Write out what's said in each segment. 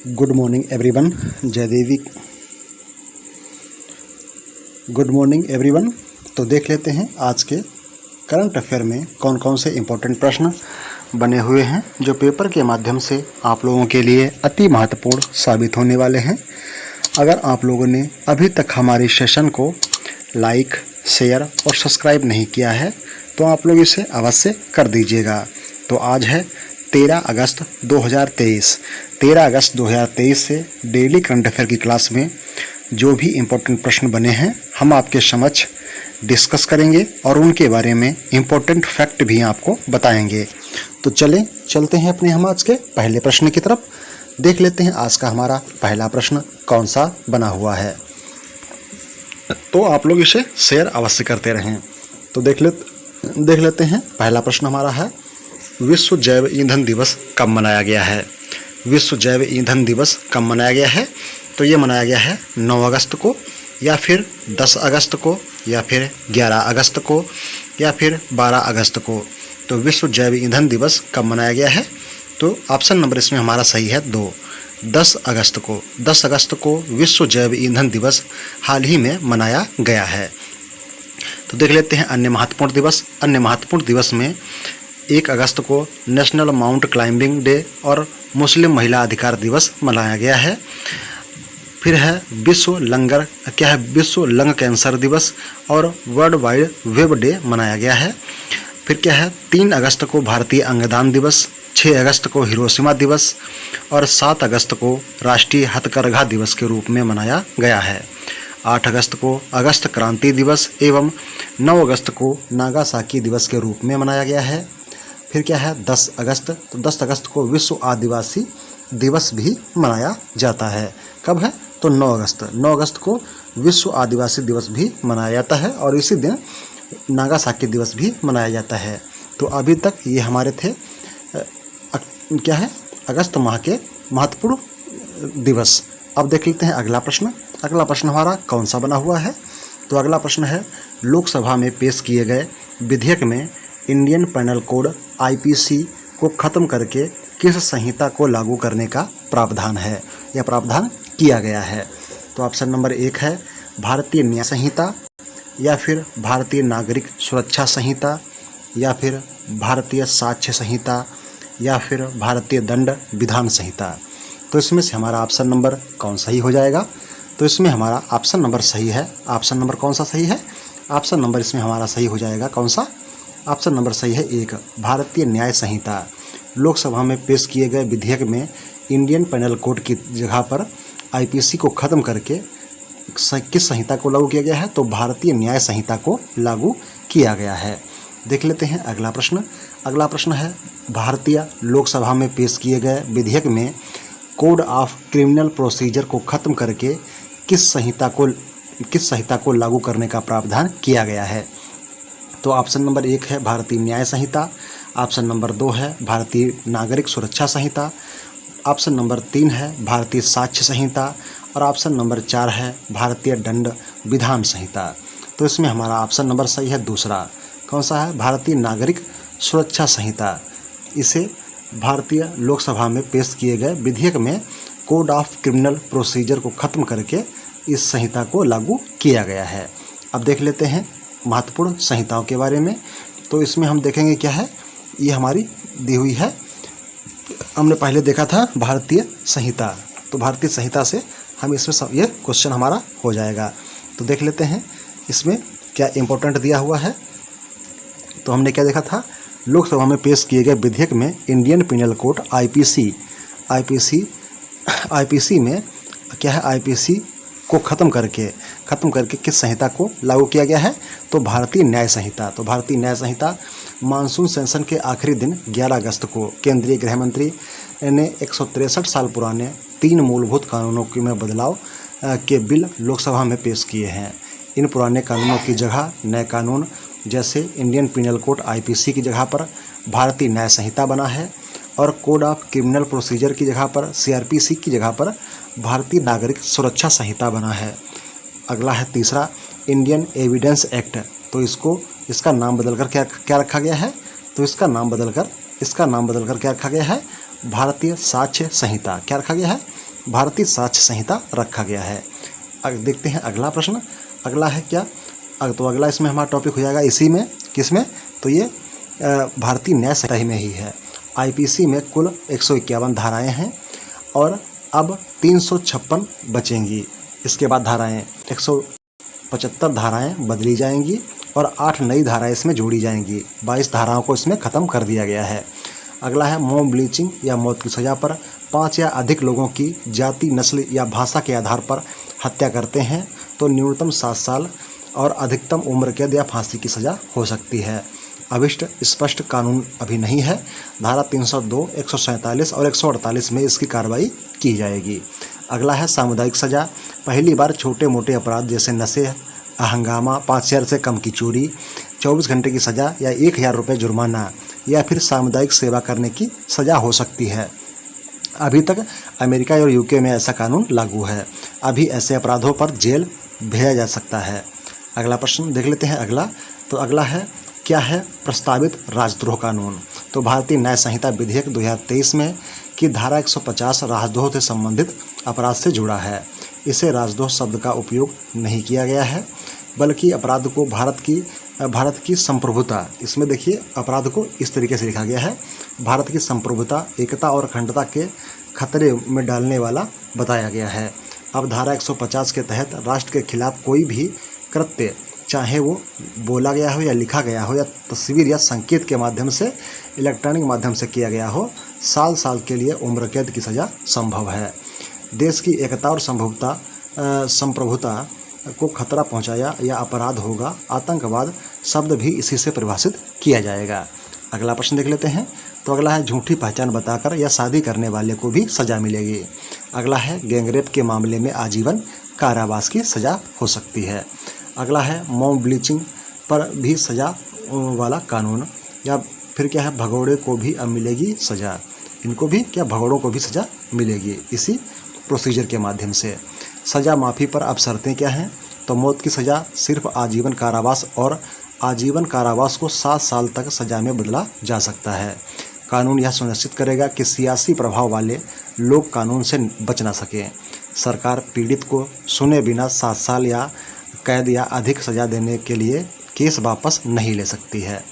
Good morning everyone. जय देवी। Good morning everyone. तो देख लेते हैं आज के करंट अफेयर में कौन कौन से इम्पोर्टेंट प्रश्न बने हुए हैं जो पेपर के माध्यम से आप लोगों के लिए अति महत्वपूर्ण साबित होने वाले हैं। अगर आप लोगों ने अभी तक हमारे सेशन को लाइक, शेयर और सब्सक्राइब नहीं किया है तो आप लोग इसे अवश्य कर दीजिएगा। तो आज है 13 अगस्त 2023। 13 अगस्त 2023 से डेली करंट अफेयर की क्लास में जो भी इम्पोर्टेंट प्रश्न बने हैं हम आपके समक्ष डिस्कस करेंगे और उनके बारे में इम्पोर्टेंट फैक्ट भी आपको बताएंगे। तो चलते हैं अपने हम आज के पहले प्रश्न की तरफ। देख लेते हैं आज का हमारा पहला प्रश्न कौन सा बना हुआ है। तो आप लोग इसे शेयर अवश्य करते रहें। तो देख लेते हैं पहला प्रश्न हमारा है, विश्व जैव ईंधन दिवस कब मनाया गया है। विश्व जैव ईंधन दिवस कब मनाया गया है? तो ये मनाया गया है 9 अगस्त को या फिर 10 अगस्त को या फिर 11 अगस्त को या फिर 12 अगस्त को। तो विश्व जैव ईंधन दिवस कब मनाया गया है? तो ऑप्शन नंबर इसमें हमारा सही है 2, 10 अगस्त को। 10 अगस्त को विश्व जैव ईंधन दिवस हाल ही में मनाया गया है। तो देख लेते हैं अन्य महत्वपूर्ण दिवस। अन्य महत्वपूर्ण दिवस में 1 अगस्त को नेशनल माउंट क्लाइंबिंग डे और मुस्लिम महिला अधिकार दिवस मनाया गया है। फिर है विश्व लंग कैंसर दिवस और वर्ल्ड वाइड वेब डे मनाया गया है। फिर क्या है 3 अगस्त को भारतीय अंगदान दिवस, 6 अगस्त को हिरोशिमा दिवस और 7 अगस्त को राष्ट्रीय हथकरघा दिवस के रूप में मनाया गया है। 8 अगस्त को अगस्त क्रांति दिवस एवं 9 अगस्त को नागासाकी दिवस के रूप में मनाया गया है। फिर क्या है 10 अगस्त। तो 10 अगस्त को विश्व आदिवासी दिवस भी मनाया जाता है। कब है? तो 9 अगस्त। 9 अगस्त को विश्व आदिवासी दिवस भी मनाया जाता है और इसी दिन नागासाकी दिवस भी मनाया जाता है। तो अभी तक ये हमारे थे क्या है अगस्त माह के महत्वपूर्ण दिवस। अब देख लेते हैं अगला प्रश्न। अगला प्रश्न हमारा कौन सा बना हुआ है? तो अगला प्रश्न है, लोकसभा में पेश किए गए विधेयक में इंडियन पेनल कोड IPC को खत्म करके किस संहिता को लागू करने का प्रावधान है या प्रावधान किया गया है? तो ऑप्शन नंबर 1 है भारतीय न्याय संहिता या फिर भारतीय नागरिक सुरक्षा संहिता या फिर भारतीय साक्ष्य संहिता या फिर भारतीय दंड विधान संहिता। तो इसमें से हमारा ऑप्शन नंबर कौन सही हो जाएगा? तो इसमें हमारा ऑप्शन नंबर सही है। ऑप्शन नंबर कौन सा सही है? ऑप्शन नंबर इसमें हमारा सही हो जाएगा कौन सा? ऑप्शन नंबर सही है 1, भारतीय न्याय संहिता। लोकसभा में पेश किए गए विधेयक में इंडियन पेनल कोड की जगह पर IPC को खत्म करके किस संहिता को लागू किया गया है? तो भारतीय न्याय संहिता को लागू किया गया है। देख लेते हैं अगला प्रश्न। अगला प्रश्न है, भारतीय लोकसभा में पेश किए गए विधेयक में कोड ऑफ क्रिमिनल प्रोसीजर को खत्म करके किस संहिता को लागू करने का प्रावधान किया गया है? तो ऑप्शन नंबर 1 है भारतीय न्याय संहिता, ऑप्शन नंबर 2 है भारतीय नागरिक सुरक्षा संहिता, ऑप्शन नंबर 3 है भारतीय साक्ष्य संहिता और ऑप्शन नंबर 4 है भारतीय दंड विधान संहिता। तो इसमें हमारा ऑप्शन नंबर सही है दूसरा। कौन सा है? भारतीय नागरिक सुरक्षा संहिता। इसे भारतीय लोकसभा में पेश किए गए विधेयक में कोड ऑफ क्रिमिनल प्रोसीजर को खत्म करके इस संहिता को लागू किया गया है। अब देख लेते हैं महत्वपूर्ण संहिताओं के बारे में। तो इसमें हम देखेंगे क्या है, ये हमारी दी हुई है। हमने पहले देखा था भारतीय संहिता, तो भारतीय संहिता से हम इसमें ये क्वेश्चन हमारा हो जाएगा। तो देख लेते हैं इसमें क्या इम्पोर्टेंट दिया हुआ है। तो हमने क्या देखा था, लोकसभा में पेश किए गए विधेयक में इंडियन पिनल कोड IPC में क्या है, IPC को खत्म करके किस संहिता को लागू किया गया है? तो भारतीय न्याय संहिता। तो भारतीय न्याय संहिता मानसून सेशन के आखिरी दिन 11 अगस्त को केंद्रीय गृह मंत्री ने 163 साल पुराने 3 मूलभूत कानूनों में बदलाव के बिल लोकसभा में पेश किए हैं। इन पुराने कानूनों की जगह नए कानून जैसे इंडियन पिनल कोड IPC की जगह पर भारतीय न्याय संहिता बना है और कोड ऑफ क्रिमिनल प्रोसीजर की जगह पर CRPC की जगह पर भारतीय नागरिक सुरक्षा संहिता बना है। अगला है तीसरा इंडियन एविडेंस एक्ट। तो इसका नाम बदलकर क्या रखा गया है? तो इसका नाम बदलकर क्या रखा गया है? भारतीय साक्ष्य संहिता। क्या रखा गया है? भारतीय साक्ष्य संहिता रखा गया है। देखते हैं अगला प्रश्न। अगला है क्या, तो अगला इसमें हमारा टॉपिक हो जाएगा इसी में, किसमें, तो ये भारतीय न्याय संहिता में ही है। आईपीसी में कुल 151 धाराएं हैं और अब 356 बचेंगी। इसके बाद धाराएं 175 धाराएं बदली जाएंगी और 8 नई धाराएं इसमें जोड़ी जाएंगी। 22 धाराओं को इसमें ख़त्म कर दिया गया है। अगला है मॉब ब्लीचिंग या मौत की सज़ा पर 5 या अधिक लोगों की जाति, नस्ल या भाषा के आधार पर हत्या करते हैं तो न्यूनतम 7 साल और अधिकतम उम्र कैद या फांसी की सज़ा हो सकती है। अभिष्ट स्पष्ट कानून अभी नहीं है। धारा 302, 147 और 148 में इसकी कार्रवाई की जाएगी। अगला है सामुदायिक सज़ा। पहली बार छोटे मोटे अपराध जैसे नशे, हंगामा, 5,000 से कम की चोरी, 24 घंटे की सज़ा या 1,000 रुपये जुर्माना या फिर सामुदायिक सेवा करने की सज़ा हो सकती है। अभी तक अमेरिका और यूके में ऐसा कानून लागू है। अभी ऐसे अपराधों पर जेल भेजा जा सकता है। अगला प्रश्न देख लेते हैं। तो अगला है क्या है प्रस्तावित राजद्रोह कानून। तो भारतीय न्याय संहिता विधेयक 2023 में की धारा 150 राजद्रोह से संबंधित अपराध से जुड़ा है। इसे राजद्रोह शब्द का उपयोग नहीं किया गया है, बल्कि अपराध को भारत की संप्रभुता, इसमें देखिए अपराध को इस तरीके से लिखा गया है, भारत की संप्रभुता, एकता और अखंडता के खतरे में डालने वाला बताया गया है। अब धारा 150 के तहत राष्ट्र के खिलाफ कोई भी कृत्य, चाहे वो बोला गया हो या लिखा गया हो या तस्वीर या संकेत के माध्यम से, इलेक्ट्रॉनिक माध्यम से किया गया हो, साल के लिए उम्र कैद की सज़ा संभव है। देश की एकता और संप्रभुता को खतरा पहुंचाया या अपराध होगा। आतंकवाद शब्द भी इसी से परिभाषित किया जाएगा। अगला प्रश्न देख लेते हैं। तो अगला है झूठी पहचान बताकर या शादी करने वाले को भी सज़ा मिलेगी। अगला है गैंगरेप के मामले में आजीवन कारावास की सज़ा हो सकती है। अगला है मॉब ब्लीचिंग पर भी सज़ा वाला कानून, या फिर क्या है भगोड़े को भी अब मिलेगी सज़ा। इनको भी क्या, भगोड़ों को भी सज़ा मिलेगी इसी प्रोसीजर के माध्यम से। सज़ा माफ़ी पर अब शर्तें क्या हैं, तो मौत की सज़ा सिर्फ आजीवन कारावास और आजीवन कारावास को 7 साल तक सज़ा में बदला जा सकता है। कानून यह सुनिश्चित करेगा कि सियासी प्रभाव वाले लोग कानून से बच ना सकें। सरकार पीड़ित को सुने बिना 7 साल या कैद या अधिक सज़ा देने के लिए केस वापस नहीं ले सकती है।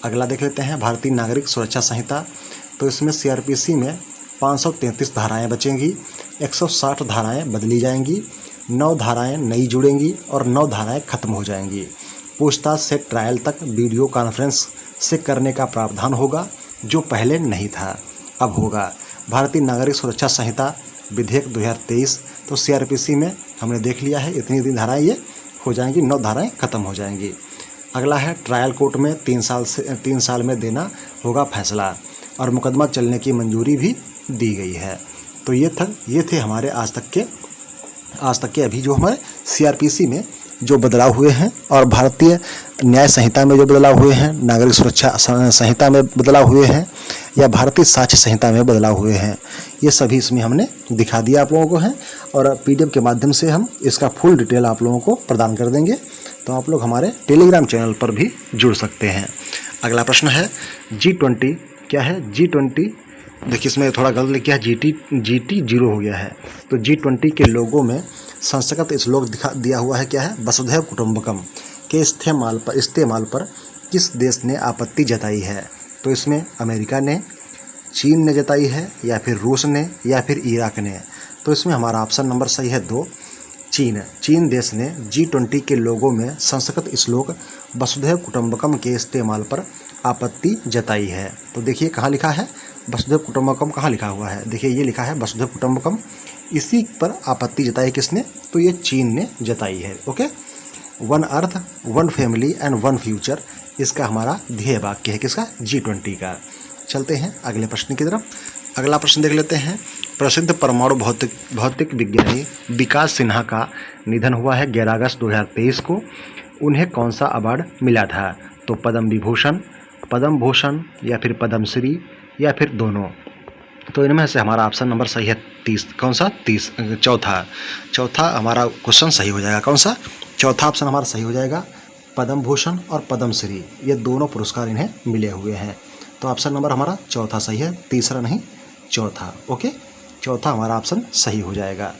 अगला देख लेते हैं भारतीय नागरिक सुरक्षा संहिता। तो इसमें सीआरपीसी में 533 धाराएं बचेंगी, 160 धाराएं बदली जाएंगी, 9 धाराएं नई जुड़ेंगी और 9 धाराएं खत्म हो जाएंगी। पूछताछ से ट्रायल तक वीडियो कॉन्फ्रेंस से करने का प्रावधान होगा, जो पहले नहीं था, अब होगा। भारतीय नागरिक सुरक्षा संहिता विधेयक 2023, तो सीआरपीसी में हमने देख लिया है इतनी धाराएं ये हो जाएंगी, 9 धाराएं खत्म हो जाएंगी। अगला है ट्रायल कोर्ट में 3 साल में देना होगा फैसला और मुकदमा चलने की मंजूरी भी दी गई है। तो ये थे हमारे आज तक के अभी जो हमारे सीआरपीसी में जो बदलाव हुए हैं और भारतीय न्याय संहिता में जो बदलाव हुए हैं, नागरिक सुरक्षा संहिता में बदलाव हुए हैं या भारतीय साक्ष्य संहिता में बदलाव हुए हैं, ये सभी इसमें हमने दिखा दिया आप लोगों को है। और पीडीएफ के माध्यम से हम इसका फुल डिटेल आप लोगों को प्रदान कर देंगे, तो आप लोग हमारे टेलीग्राम चैनल पर भी जुड़ सकते हैं। अगला प्रश्न है G20 क्या है। G20 देखिए इसमें थोड़ा गलत लिखा है, GT 0 हो गया है। तो G20 के लोगों में संस्कृत श्लोक दिया हुआ है क्या है, वसुधैव कुटुंबकम के इस्तेमाल पर किस देश ने आपत्ति जताई है। तो इसमें अमेरिका ने, चीन ने जताई है या फिर रूस ने या फिर इराक ने। तो इसमें हमारा ऑप्शन नंबर सही है 2, चीन देश ने G20 के लोगों में संस्कृत श्लोक वसुधैव कुटुंबकम के इस्तेमाल पर आपत्ति जताई है। तो देखिए कहाँ लिखा है वसुधैव कुटुंबकम, कहाँ लिखा हुआ है, देखिए ये लिखा है वसुधैव कुटुंबकम। इसी पर आपत्ति जताई किसने, तो ये चीन ने जताई है। Okay, 1 earth 1 family and 1 future इसका हमारा ध्येय वाक्य है किसका, G20 का। चलते हैं अगले प्रश्न की तरफ। अगला प्रश्न देख लेते हैं। प्रसिद्ध परमाणु भौतिक विज्ञानी विकास सिन्हा का निधन हुआ है 11 अगस्त 2023 को। उन्हें कौन सा अवार्ड मिला था, तो पद्म भूषण या फिर पद्मश्री या फिर दोनों। तो इनमें से हमारा ऑप्शन नंबर सही है 30, कौन सा, 30, चौथा हमारा क्वेश्चन सही हो जाएगा। कौन सा, चौथा ऑप्शन हमारा सही हो जाएगा। पद्म भूषण और पद्मश्री ये दोनों पुरस्कार इन्हें मिले हुए हैं। तो ऑप्शन नंबर हमारा चौथा सही है, तीसरा नहीं चौथा। ओके, चौथा हमारा ऑप्शन सही हो जाएगा।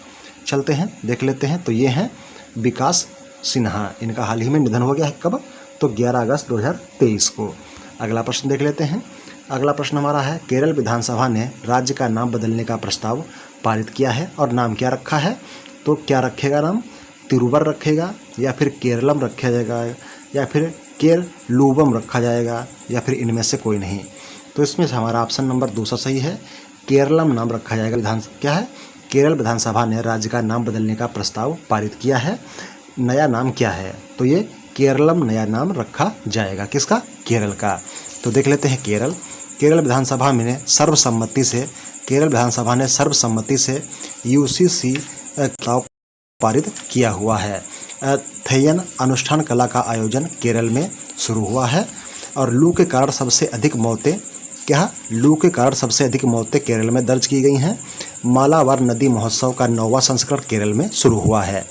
चलते हैं देख लेते हैं। तो ये हैं विकास सिन्हा, इनका हाल ही में निधन हो गया है। कब? तो 11 अगस्त 2023 को। अगला प्रश्न देख लेते हैं। अगला प्रश्न हमारा है, केरल विधानसभा ने राज्य का नाम बदलने का प्रस्ताव पारित किया है और नाम क्या रखा है? तो क्या रखेगा नाम? तिरुवर रखेगा, या फिर केरलम रखा जाएगा, या फिर केरलूबम रखा जाएगा, या फिर इनमें से कोई नहीं। तो इसमें से हमारा ऑप्शन नंबर दूसरा सही है, केरलम नाम रखा जाएगा। क्या है? केरल विधानसभा ने राज्य का नाम बदलने का प्रस्ताव पारित किया है। नया नाम क्या है? तो ये केरलम नया नाम रखा जाएगा। किसका? केरल का। तो देख लेते हैं केरल विधानसभा में सर्वसम्मति से UCC पारित किया हुआ है। थेयन अनुष्ठान कला का आयोजन केरल में शुरू हुआ है और लू के कारण सबसे अधिक मौतें केरल में दर्ज की गई हैं। मालाबार नदी महोत्सव का 9वां संस्करण केरल में शुरू हुआ है।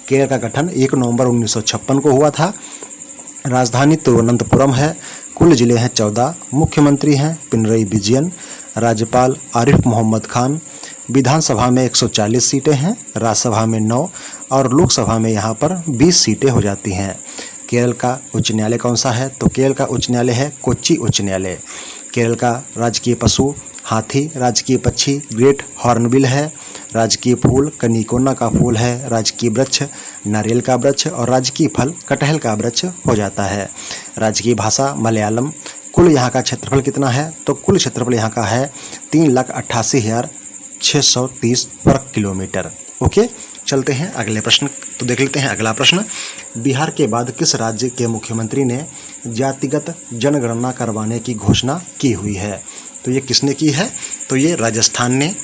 केरल का गठन 1 नवंबर 1956 को हुआ था। राजधानी तिरुवनंतपुरम है। कुल जिले हैं 14। मुख्यमंत्री हैं पिनरई विजयन। राज्यपाल आरिफ मोहम्मद खान। विधानसभा में 140 सीटें हैं, राज्यसभा में 9 और लोकसभा में यहाँ पर 20 सीटें हो जाती हैं। केरल का उच्च न्यायालय कौन सा है? तो केरल का उच्च न्यायालय है कोच्चि उच्च न्यायालय। केरल का राजकीय पशु हाथी, राजकीय पक्षी ग्रेट हॉर्नबिल है। राजकीय फूल कनिकोना का फूल है। राजकीय वृक्ष नारियल का वृक्ष और राजकीय फल कटहल का वृक्ष हो जाता है। राजकीय भाषा मलयालम। कुल यहाँ का क्षेत्रफल कितना है? तो कुल क्षेत्रफल यहाँ का है 3,88,630 वर्ग किलोमीटर। ओके, चलते हैं अगले प्रश्न। तो देख लेते हैं अगला प्रश्न। बिहार के बाद किस राज्य के मुख्यमंत्री ने जातिगत जनगणना करवाने की घोषणा की हुई है? तो ये किसने की है? तो ये राजस्थान ने,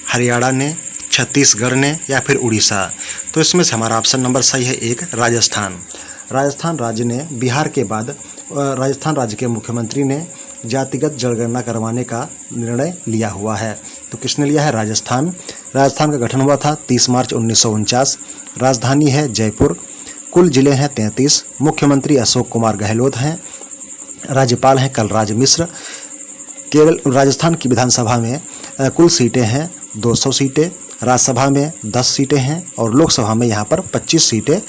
हरियाणा ने, छत्तीसगढ़ ने, या फिर उड़ीसा। तो इसमें से हमारा ऑप्शन नंबर सही है 1 राजस्थान। राजस्थान राज्य ने बिहार के बाद राजस्थान राज्य के मुख्यमंत्री ने जातिगत जनगणना करवाने का निर्णय लिया हुआ है। तो किसने लिया है? राजस्थान। राजस्थान का गठन हुआ था 30 मार्च 1949। राजधानी है जयपुर। कुल जिले हैं 33। मुख्यमंत्री अशोक कुमार गहलोत हैं। राज्यपाल हैं कलराज मिश्र। राजस्थान की विधानसभा में कुल सीटें हैं 200 सीटें, राज्यसभा में 10 सीटें हैं और लोकसभा में यहाँ पर 25 सीटें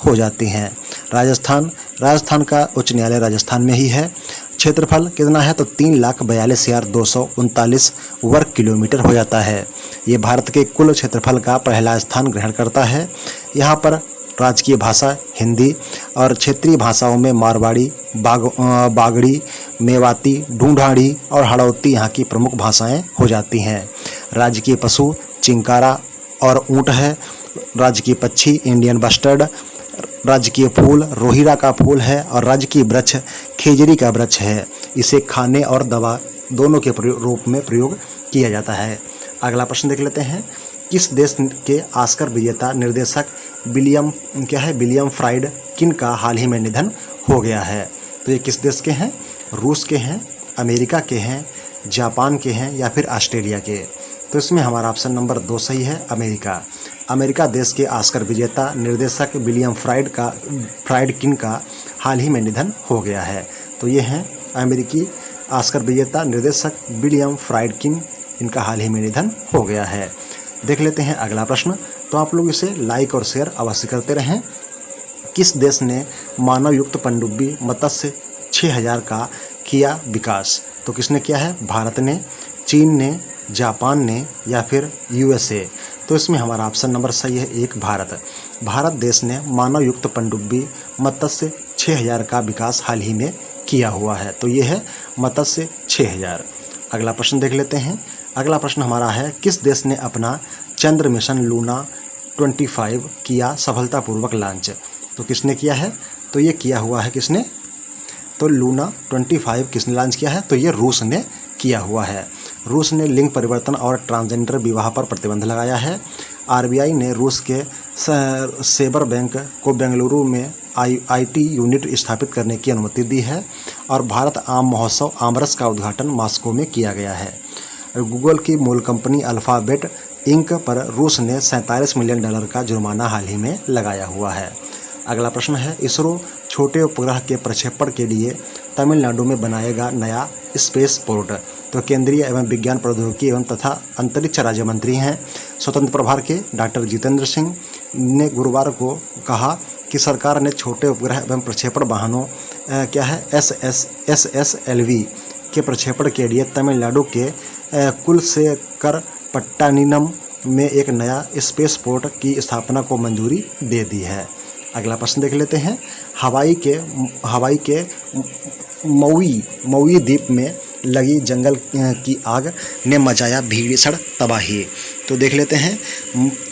हो जाती हैं। राजस्थान का उच्च न्यायालय राजस्थान में ही है। क्षेत्रफल कितना है? तो 3,42,239 वर्ग किलोमीटर हो जाता है। ये भारत के कुल क्षेत्रफल का पहला स्थान ग्रहण करता है। यहाँ पर राजकीय भाषा हिंदी और क्षेत्रीय भाषाओं में मारवाड़ी, बागड़ी, मेवाती, ढूंढाड़ी और हड़ौती यहाँ की प्रमुख भाषाएं हो जाती हैं। राजकीय पशु चिंकारा और ऊँट है। राजकीय पक्षी इंडियन बस्टर्ड। राजकीय फूल रोहिरा का फूल है और राजकीय वृक्ष खेजड़ी का वृक्ष है। इसे खाने और दवा दोनों के रूप में प्रयोग किया जाता है। अगला प्रश्न देख लेते हैं। किस देश के ऑस्कर विजेता निर्देशक विलियम फ्राइडकिन का हाल ही में निधन हो गया है? तो ये किस देश के हैं? रूस के हैं, अमेरिका के हैं, जापान के हैं, या फिर ऑस्ट्रेलिया के? तो इसमें हमारा ऑप्शन नंबर 2 सही है, अमेरिका। अमेरिका देश के ऑस्कर विजेता निर्देशक विलियम फ्राइडकिन का हाल ही में निधन हो गया है। तो ये हैं अमेरिकी ऑस्कर विजेता निर्देशक विलियम फ्राइडकिन, इनका हाल ही में निधन हो गया है। देख लेते हैं अगला प्रश्न। तो आप लोग इसे लाइक और शेयर अवश्य करते रहें। किस देश ने मानव युक्त पनडुब्बी मत्स्य 6000 का किया विकास? तो किसने किया है? भारत ने, चीन ने, जापान ने, या फिर USA? तो इसमें हमारा ऑप्शन नंबर सही है 1 भारत देश ने मानव युक्त पनडुब्बी मत्स्य 6000 का विकास हाल ही में किया हुआ है। तो ये है मत्स्य 6000। अगला प्रश्न देख लेते हैं। अगला प्रश्न हमारा है, किस देश ने अपना चंद्र मिशन लूना 25 किया सफलतापूर्वक लॉन्च? तो किसने किया है? तो ये किया हुआ है किसने? तो लूना 25 किसने लॉन्च किया है? तो ये रूस ने किया हुआ है। रूस ने लिंग परिवर्तन और ट्रांसजेंडर विवाह पर प्रतिबंध लगाया है। RBI ने रूस के सेबर बैंक को बेंगलुरु में IT यूनिट स्थापित करने की अनुमति दी है। और भारत आम महोत्सव आमरस का उद्घाटन मॉस्को में किया गया है। गूगल की मूल कंपनी अल्फ़ाबेट इंक पर रूस ने $47 मिलियन का जुर्माना हाल ही में लगाया हुआ है। अगला प्रश्न है, इसरो छोटे उपग्रह के प्रक्षेपण के लिए तमिलनाडु में बनाएगा नया स्पेस पोर्ट। तो केंद्रीय एवं विज्ञान प्रौद्योगिकी एवं तथा अंतरिक्ष राज्य मंत्री हैं स्वतंत्र प्रभार के डॉक्टर जितेंद्र सिंह ने गुरुवार को कहा कि सरकार ने छोटे उपग्रह एवं प्रक्षेपण वाहनों SSLV के प्रक्षेपण के लिए तमिलनाडु के कुलशेखर पट्टानिनम में एक नया स्पेस पोर्ट की स्थापना को मंजूरी दे दी है। अगला प्रश्न देख लेते हैं। हवाई के मौई द्वीप में लगी जंगल की आग ने मचाया भीषण तबाही। तो देख लेते हैं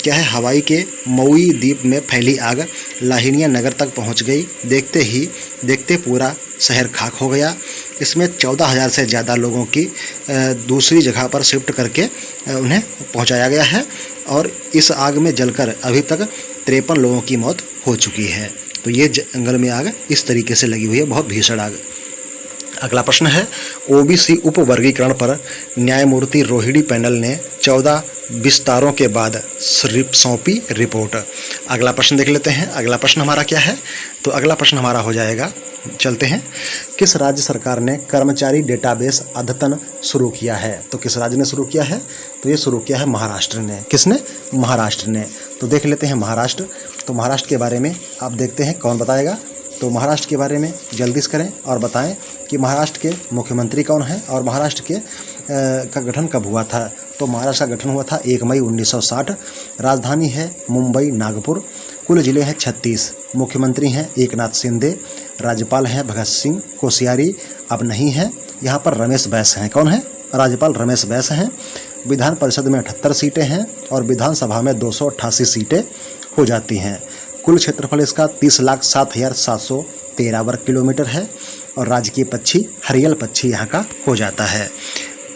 क्या है। हवाई के मौई द्वीप में फैली आग लाहिनिया नगर तक पहुंच गई। देखते पूरा शहर खाक हो गया। इसमें 14,000 से ज़्यादा लोगों की दूसरी जगह पर शिफ्ट करके उन्हें पहुंचाया गया है और इस आग में जलकर अभी तक 53 लोगों की मौत हो चुकी है। तो ये जंगल में आग इस तरीके से लगी हुई है, बहुत भीषण आग। अगला प्रश्न है। ओबीसी उप वर्गीकरण पर न्यायमूर्ति रोहिणी पैनल ने 14 विस्तारों के बाद सौंपी रिपोर्ट। अगला प्रश्न देख लेते हैं। अगला प्रश्न हमारा क्या है। तो अगला प्रश्न हमारा हो जाएगा, चलते हैं, किस राज्य सरकार ने कर्मचारी डेटाबेस अद्यतन शुरू किया है। तो किस राज्य ने शुरू किया है। तो ये शुरू किया है महाराष्ट्र ने। किसने। महाराष्ट्र ने। तो देख लेते हैं महाराष्ट्र। तो महाराष्ट्र के बारे में आप देखते हैं कौन बताएगा। तो महाराष्ट्र के बारे में जल्दी से करें और बताएं कि महाराष्ट्र के मुख्यमंत्री कौन हैं और महाराष्ट्र के का गठन कब हुआ था। तो महाराष्ट्र का गठन हुआ था 1 मई 1960। राजधानी है मुंबई नागपुर। कुल जिले हैं 36। मुख्यमंत्री हैं एकनाथ शिंदे। राज्यपाल हैं भगत सिंह कोश्यारी, अब नहीं है। यहाँ पर रमेश बैस हैं। कौन है। राज्यपाल रमेश बैस हैं। विधान परिषद में 78 सीटें हैं और विधानसभा में 288 सीटें हो जाती हैं। कुल क्षेत्रफल इसका 30,07,713 वर्ग किलोमीटर है और राजकीय पक्षी हरियल पक्षी यहाँ का हो जाता है।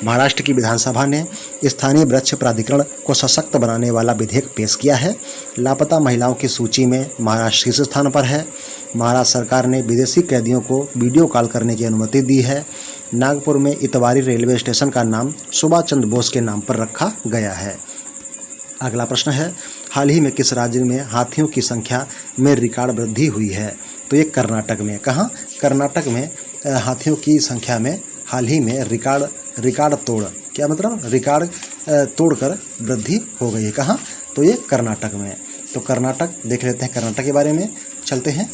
महाराष्ट्र की विधानसभा ने स्थानीय वृक्ष प्राधिकरण को सशक्त बनाने वाला विधेयक पेश किया है। लापता महिलाओं की सूची में महाराष्ट्र शीर्ष स्थान पर है। महाराष्ट्र सरकार ने विदेशी कैदियों को वीडियो कॉल करने की अनुमति दी है। नागपुर में इतवारी रेलवे स्टेशन का नाम सुभाष चंद्र बोस के नाम पर रखा गया है। अगला प्रश्न है। हाल ही में किस राज्य में हाथियों की संख्या में रिकॉर्ड वृद्धि हुई है। तो ये कर्नाटक में। कहाँ। कर्नाटक में हाथियों की संख्या में हाल ही में रिकॉर्ड तोड़, क्या मतलब, रिकॉर्ड तोड़कर वृद्धि हो गई है। कहाँ। तो ये कर्नाटक में। तो कर्नाटक देख लेते हैं। कर्नाटक के बारे में चलते हैं।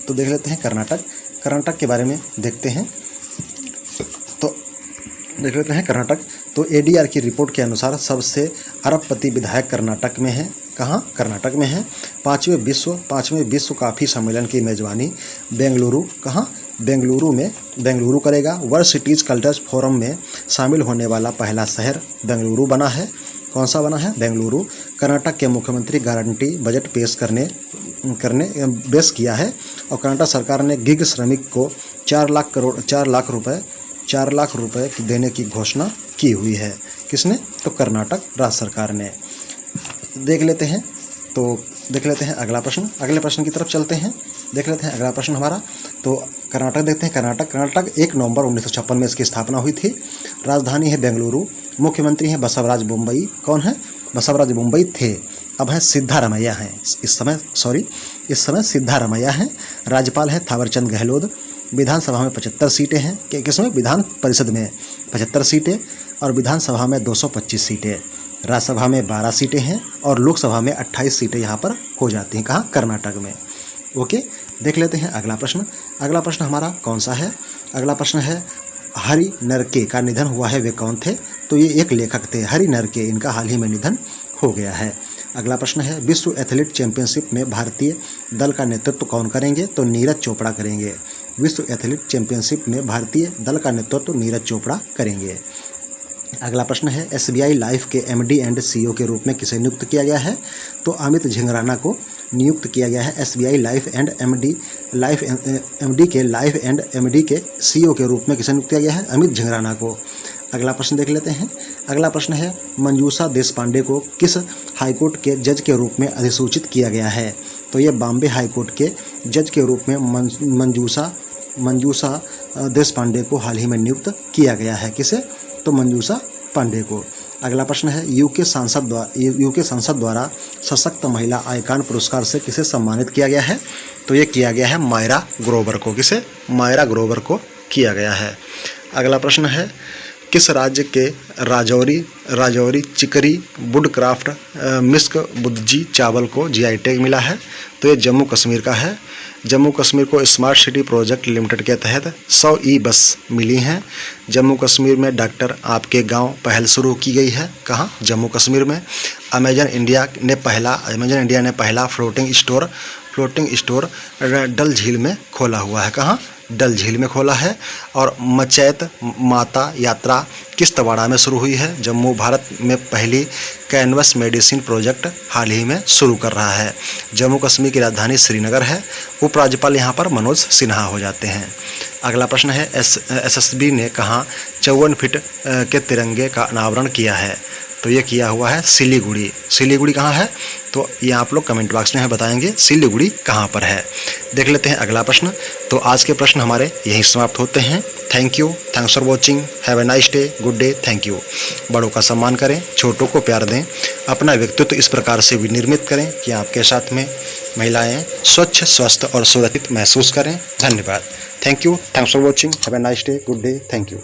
तो देख लेते हैं कर्नाटक के बारे में देखते हैं। तो देख लेते हैं कर्नाटक। तो ADR की रिपोर्ट के अनुसार सबसे अरबपति विधायक कर्नाटक में है। कहाँ। कर्नाटक में है। 5वें विश्व काफ़ी सम्मेलन की मेजबानी बेंगलुरु, कहाँ, बेंगलुरु करेगा। वर्ल्ड सिटीज़ कल्चर्स फोरम में शामिल होने वाला पहला शहर बेंगलुरु बना है। कौन सा बना है। बेंगलुरु। कर्नाटक के मुख्यमंत्री गारंटी बजट पेश करने किया है और कर्नाटक सरकार ने गिग श्रमिक को 4 लाख रुपए देने की घोषणा की हुई है। किसने। तो कर्नाटक राज्य सरकार ने। देख लेते हैं। तो देख लेते हैं अगला प्रश्न। अगले प्रश्न की तरफ चलते हैं। देख लेते हैं अगला प्रश्न हमारा। तो कर्नाटक देखते हैं। कर्नाटक 1 नवंबर 1956 में इसकी स्थापना हुई थी। राजधानी है बेंगलुरु। मुख्यमंत्री हैं बसवराज बोम्मई। कौन है। बसवराज बोम्मई थे, अब है सिद्धारमैया हैं। इस समय सिद्धारमैया हैं। राज्यपाल है थावरचंद गहलोत। विधानसभा में 75 सीटें हैं। किसमें। विधान परिषद में 75 सीटें और विधानसभा में 225 सीटें। राज्यसभा में 12 सीटें हैं और लोकसभा में 28 सीटें यहाँ पर हो जाती हैं। कहाँ। कर्नाटक में। ओके। देख लेते हैं अगला प्रश्न। अगला प्रश्न हमारा कौन सा है। अगला प्रश्न है। हरि नरके का निधन हुआ है, वे कौन थे। तो ये एक लेखक थे हरि नरके, इनका हाल ही में निधन हो गया है। अगला प्रश्न है। विश्व एथलीट चैंपियनशिप में भारतीय दल का नेतृत्व कौन करेंगे। तो नीरज चोपड़ा करेंगे। विश्व एथलीट चैंपियनशिप में भारतीय दल का नेतृत्व नीरज चोपड़ा करेंगे। अगला प्रश्न है। SBI लाइफ के MD एंड CEO के रूप में किसे नियुक्त किया गया है। तो अमित झिंगराना को नियुक्त किया गया है। SBI लाइफ एंड MD के CEO के रूप में किसे नियुक्त किया गया है। अमित झिंगराना को। अगला प्रश्न देख लेते हैं। अगला प्रश्न है। मंजूषा देशपांडे को किस हाईकोर्ट के जज के रूप में अधिसूचित किया गया है। तो ये बॉम्बे हाईकोर्ट के जज के रूप में मंजूषा देशपांडे को हाल ही में नियुक्त किया गया है। किसे। तो मंजूषा पांडे को। अगला प्रश्न है यूके संसद द्वारा सशक्त महिला आइकॉन पुरस्कार से किसे सम्मानित किया गया है? तो ये किया गया है मायरा ग्रोवर को। किसे? मायरा ग्रोवर को किया गया है। अगला प्रश्न है किस राज्य के राजौरी चिकरी वुडक्राफ्ट मिस्क बुद्जी चावल को जीआई टैग मिला है? तो ये जम्मू कश्मीर का है। जम्मू कश्मीर को स्मार्ट सिटी प्रोजेक्ट लिमिटेड के तहत 100 ई बस मिली हैं। जम्मू कश्मीर में डॉक्टर आपके गांव पहल शुरू की गई है। कहाँ? जम्मू कश्मीर में। अमेजन इंडिया ने पहला फ्लोटिंग स्टोर डल झील में खोला हुआ है। कहाँ? डल झील में खोला है। और मचैत माता यात्रा किस तवाड़ा में शुरू हुई है? जम्मू भारत में पहली कैनवस मेडिसिन प्रोजेक्ट हाल ही में शुरू कर रहा है। जम्मू कश्मीर की राजधानी श्रीनगर है। उपराज्यपाल यहाँ पर मनोज सिन्हा हो जाते हैं। अगला प्रश्न है एसएसबी ने कहाँ 54 फीट के तिरंगे का अनावरण किया है? तो ये किया हुआ है सिलीगुड़ी। सिलीगुड़ी कहाँ है? तो ये आप लोग कमेंट बॉक्स में बताएंगे सिलीगुड़ी कहाँ पर है। देख लेते हैं अगला प्रश्न। तो आज के प्रश्न हमारे यहीं समाप्त होते हैं। Thank you, thanks for watching, have a nice day, good day, thank you. बड़ों का सम्मान करें, छोटों को प्यार दें, अपना व्यक्तित्व इस प्रकार से विनिर्मित करें कि आपके साथ में महिलाएं स्वच्छ, स्वस्थ और सुरक्षित महसूस करें। धन्यवाद। Thank you, thanks for watching, have a nice day, good day, thank you.